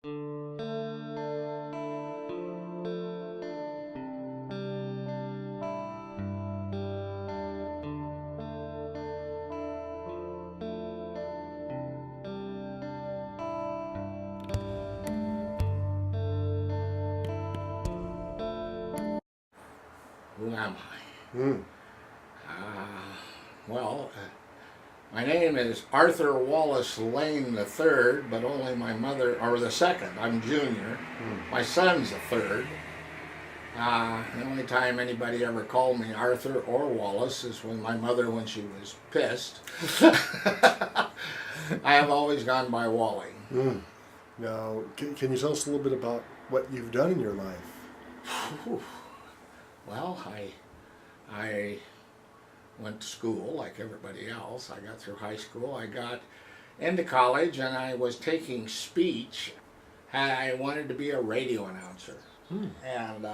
Who am I? Mm. Well, my name is Arthur Wallace Lane III, but only my mother, or the second. I'm junior. My son's the third. The only time anybody ever called me Arthur or Wallace is when my mother, when she was pissed. I have always gone by Wally. Mm. Now, can you tell us a little bit about what you've done in your life? Well, I went to school like everybody else. I got through high school. I got into college, and I was taking speech. I wanted to be a radio announcer. And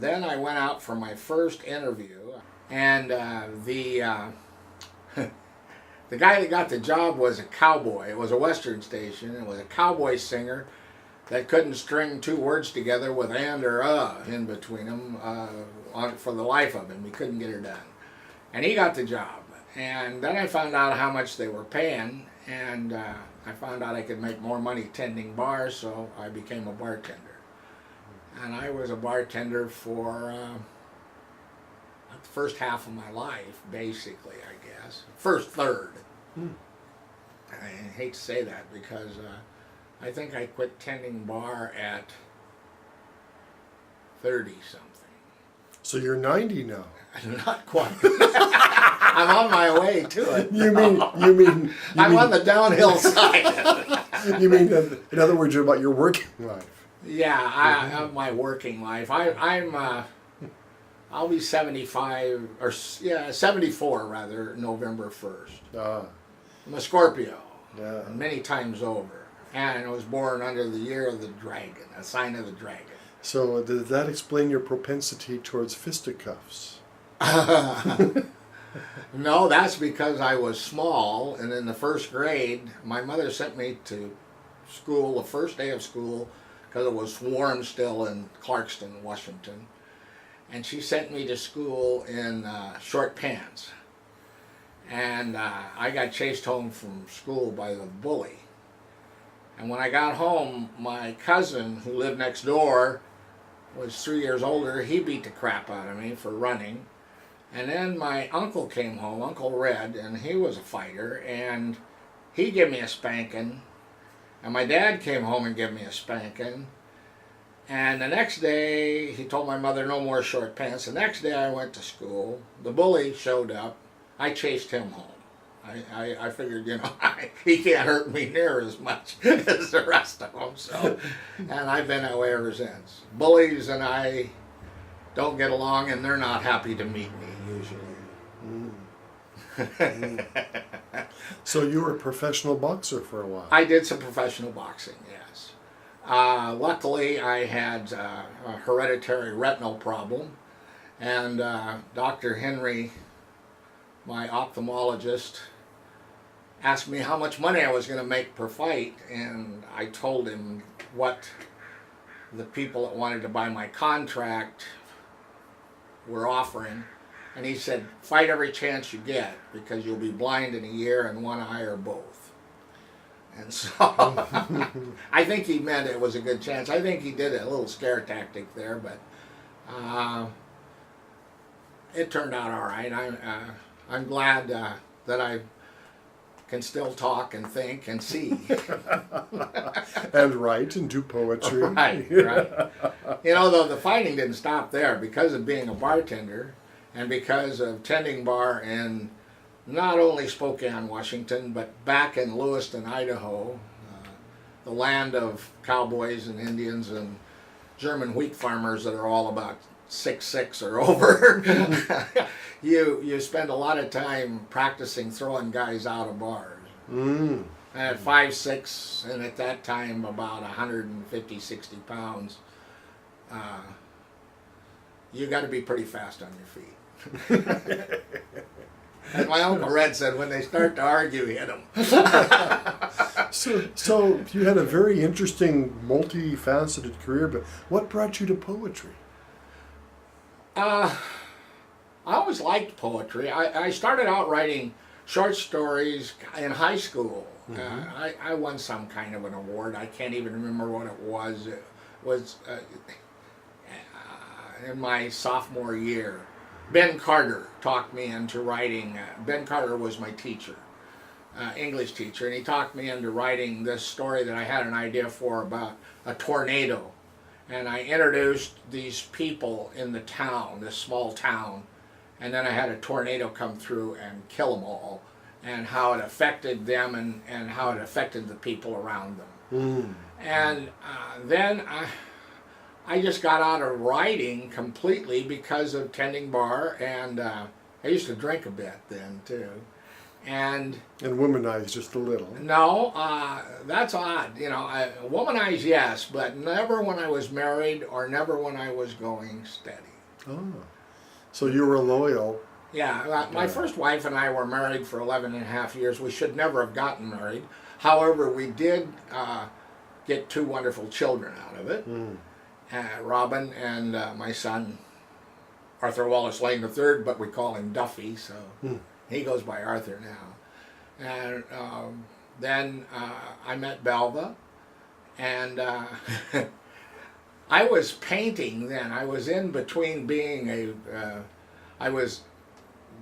then I went out for my first interview, and the guy that got the job was a cowboy. It was a Western station. It was a cowboy singer that couldn't string two words together with and or in between them for the life of him. He couldn't get her done. And he got the job. And then I found out how much they were paying, and I found out I could make more money tending bars, so I became a bartender. And I was a bartender for the first half of my life, basically, I guess. First third. I hate to say that because I think I quit tending bar at 30-something. So you're 90 now. Not quite. I'm on my way to it. You mean I'm on the downhill side. You mean, in other words, about your working life? Yeah, my working life. I'll be 75 or 74 rather, November 1st. I'm a Scorpio, many times over, and I was born under the year of the dragon, a sign of the dragon. So does that explain your propensity towards fisticuffs? No, that's because I was small, and in the first grade, my mother sent me to school, the first day of school, because it was warm still in Clarkston, Washington, and she sent me to school in short pants. And I got chased home from school by the bully. And when I got home, my cousin, who lived next door, was 3 years older. He beat the crap out of me for running. And then my uncle came home, Uncle Red, and he was a fighter, and he gave me a spanking. And my dad came home and gave me a spanking. And the next day, he told my mother no more short pants. The next day I went to school. The bully showed up. I chased him home. I figured, he can't hurt me near as much as the rest of them. So, and I've been that way ever since. Bullies and I don't get along, and they're not happy to meet me usually. So you were a professional boxer for a while? I did some professional boxing, yes. Luckily, I had a hereditary retinal problem, and Dr. Henry, my ophthalmologist, asked me how much money I was going to make per fight, and I told him what the people that wanted to buy my contract were offering, and he said, fight every chance you get, because you'll be blind in a year in one eye or both. And so I think he meant it was a good chance. I think he did a little scare tactic there, but it turned out all right. I'm glad that I can still talk and think and see. And write and do poetry. Right. Though the fighting didn't stop there. Because of being a bartender and because of tending bar in not only Spokane, Washington, but back in Lewiston, Idaho, the land of cowboys and Indians and German wheat farmers that are all about 6'6" or over. You spend a lot of time practicing throwing guys out of bars. And at 5'6", and at that time about 150, 60 pounds, you got to be pretty fast on your feet. As my Uncle Red said, when they start to argue, hit them. So you had a very interesting, multifaceted career, but what brought you to poetry? I always liked poetry. I started out writing short stories in high school. I won some kind of an award. I can't even remember what it was. It was in my sophomore year. Ben Carter talked me into writing. Ben Carter was my teacher, English teacher, and he talked me into writing this story that I had an idea for about a tornado. And I introduced these people in the town, this small town, and then I had a tornado come through and kill them all, and how it affected them and how it affected the people around them. And then I just got out of writing completely because of tending bar, and I used to drink a bit then too. And womanize just a little. no, that's odd. You know, womanize, yes, but never when I was married or never when I was going steady. Oh, so you were loyal. Yeah, my first wife and I were married for 11 and a half years. We should never have gotten married. However, we did get 2 wonderful children out of it. Robin and my son, Arthur Wallace Lane III, but we call him Duffy, so he goes by Arthur now. And then I met Belva, and I was painting then. I was in between being I was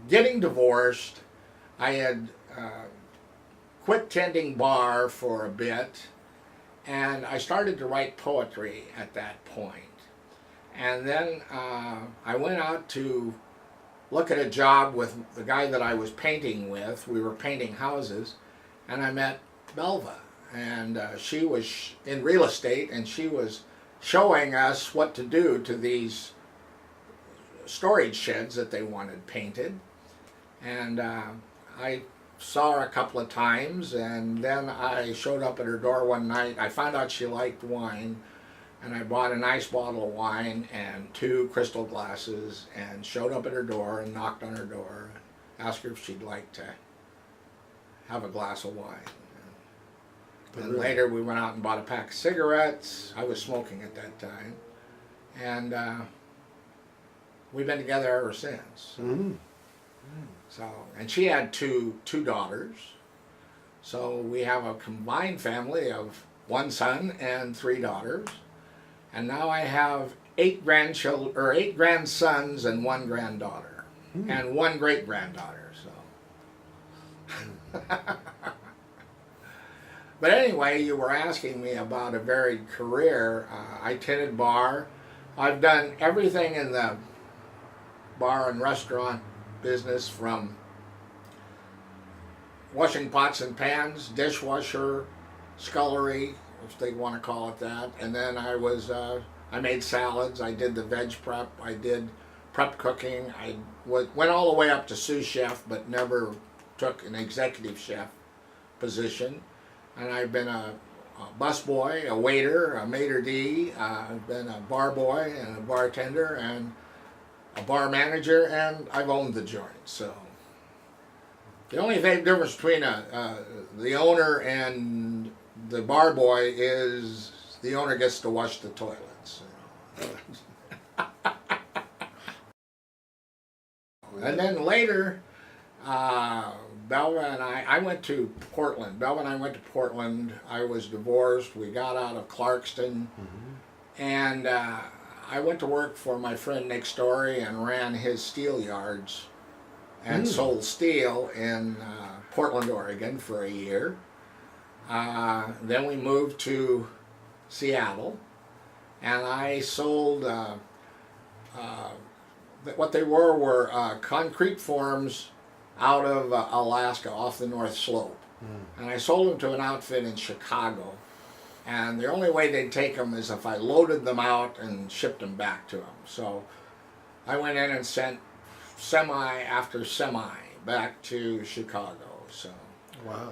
getting divorced. I had quit tending bar for a bit, and I started to write poetry at that point. And then I went out to look at a job with the guy that I was painting with. We were painting houses, and I met Belva. And she was in real estate, and she was showing us what to do to these storage sheds that they wanted painted. And I saw her a couple of times, and then I showed up at her door one night. I found out she liked wine, and I bought a nice bottle of wine and 2 crystal glasses and showed up at her door and knocked on her door and asked her if she'd like to have a glass of wine. And later we went out and bought a pack of cigarettes. I was smoking at that time. And we've been together ever since. So, and she had two daughters. So we have a combined family of 1 son and 3 daughters. And now I have 8 grandchildren, or 8 grandsons and 1 granddaughter, and 1 great granddaughter. So, but anyway, you were asking me about a varied career. I tended bar. I've done everything in the bar and restaurant business, from washing pots and pans, dishwasher, scullery, if they want to call it that. And then I made salads, I did the veg prep, I did prep cooking, I went all the way up to sous chef, but never took an executive chef position. And I've been a busboy, a waiter, a maitre d', I've been a bar boy and a bartender and a bar manager, and I've owned the joint. So the only difference between the owner and the bar boy is the owner gets to wash the toilets. And then later, Belva and I went to Portland. Belva and I went to Portland. I was divorced. We got out of Clarkston. And I went to work for my friend Nick Story and ran his steel yards and sold steel in Portland, Oregon for a year. Then we moved to Seattle, and I sold what they were concrete forms out of Alaska off the North Slope. And I sold them to an outfit in Chicago. And the only way they'd take them is if I loaded them out and shipped them back to them. So I went in and sent semi after semi back to Chicago. So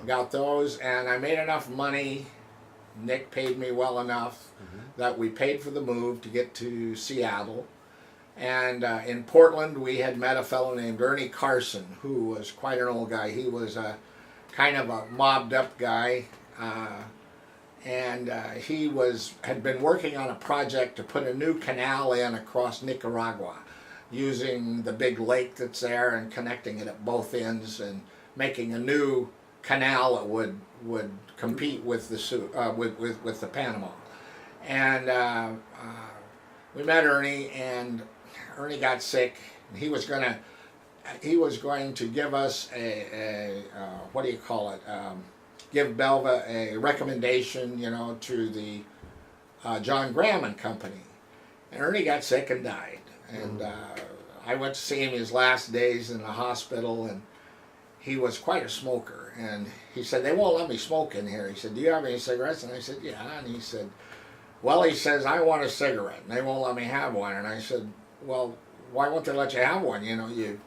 got those, and I made enough money. Nick paid me well enough that we paid for the move to get to Seattle. And in Portland, we had met a fellow named Ernie Carson, who was quite an old guy. He was a kind of a mobbed up guy, and he had been working on a project to put a new canal in across Nicaragua, using the big lake that's there and connecting it at both ends and making a new canal that would compete with the Panama. And we met Ernie, and Ernie got sick. He was going to give us what do you call it? Give Belva a recommendation, to the John Graham and Company. And Ernie got sick and died. And I went to see him his last days in the hospital, and he was quite a smoker. And he said, "They won't let me smoke in here." He said, "Do you have any cigarettes?" And I said, "Yeah." And he said, "Well," he says, "I want a cigarette, and they won't let me have one." And I said, "Well, why won't they let you have one? You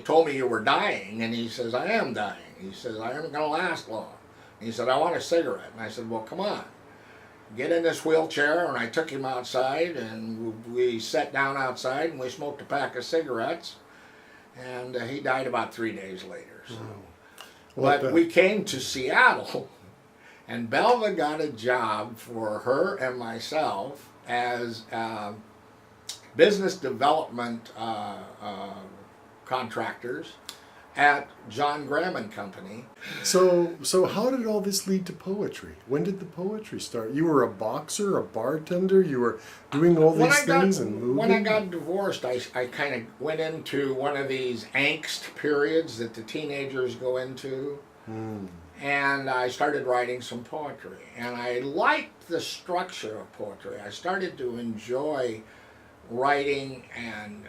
told me you were dying." And he says, "I am dying." He says, "I am going to last long." And he said, "I want a cigarette." And I said, "Well, come on. Get in this wheelchair." And I took him outside, and we sat down outside, and we smoked a pack of cigarettes. And he died about 3 days later. So. But we came to Seattle, and Belva got a job for her and myself as business development contractors at John Graham and Company. So how did all this lead to poetry? When did the poetry start? You were a boxer, a bartender, you were doing all these things and moving? When I got divorced, I kind of went into one of these angst periods that the teenagers go into. And I started writing some poetry. And I liked the structure of poetry. I started to enjoy writing, and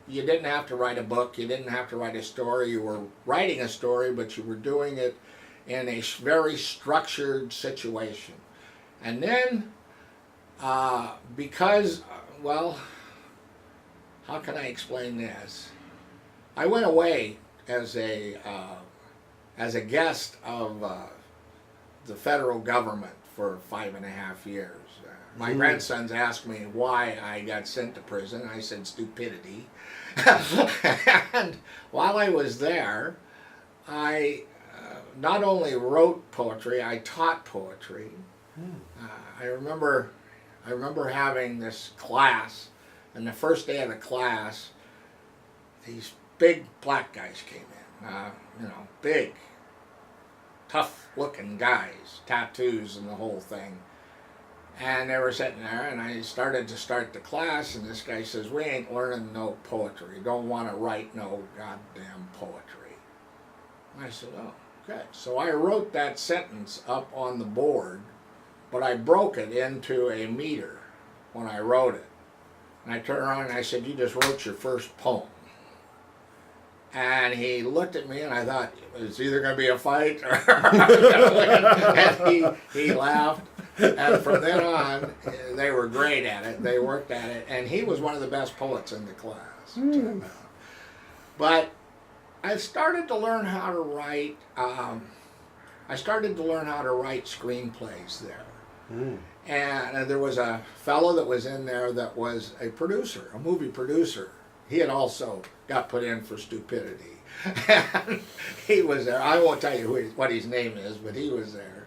you didn't have to write a book, you didn't have to write a story, you were writing a story, but you were doing it in a very structured situation. And then, because, well, how can I explain this? I went away as a guest of the federal government for 5.5 years. My grandsons asked me why I got sent to prison. I said stupidity. And while I was there, I not only wrote poetry, I taught poetry. I remember having this class, and the first day of the class, these big black guys came in. Big, tough-looking guys, tattoos and the whole thing. And they were sitting there, and I started the class, and this guy says, "We ain't learning no poetry. Don't want to write no goddamn poetry." And I said, "Oh, okay." So I wrote that sentence up on the board, but I broke it into a meter when I wrote it. And I turned around and I said, "You just wrote your first poem." And he looked at me, and I thought, it's either going to be a fight or and he laughed. And from then on, they were great at it. They worked at it. And he was one of the best poets in the class. But I started to learn how to write. I started to learn how to write screenplays there. And there was a fellow that was in there that was a producer, a movie producer. He had also got put in for stupidity. And he was there. I won't tell you what his name is, but he was there.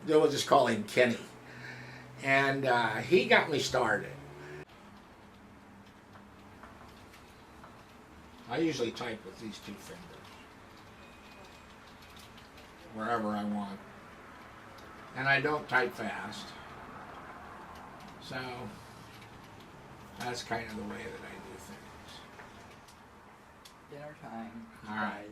We'll just call him Kenny. And he got me started. I usually type with these two fingers, wherever I want. And I don't type fast. So that's kind of the way that I do things. Dinner time. All right.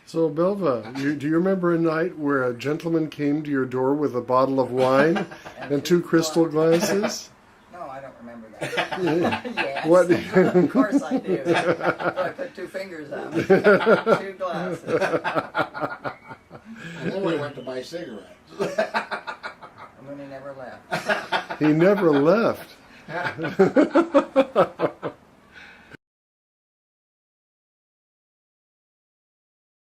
So, Belva, do you remember a night where a gentleman came to your door with a bottle of wine and 2 crystal glasses? No, I don't remember that. Yes. What? Of course I do. I put 2 fingers on 2 glasses. And then we went to buy cigarettes. And then he never left. He never left.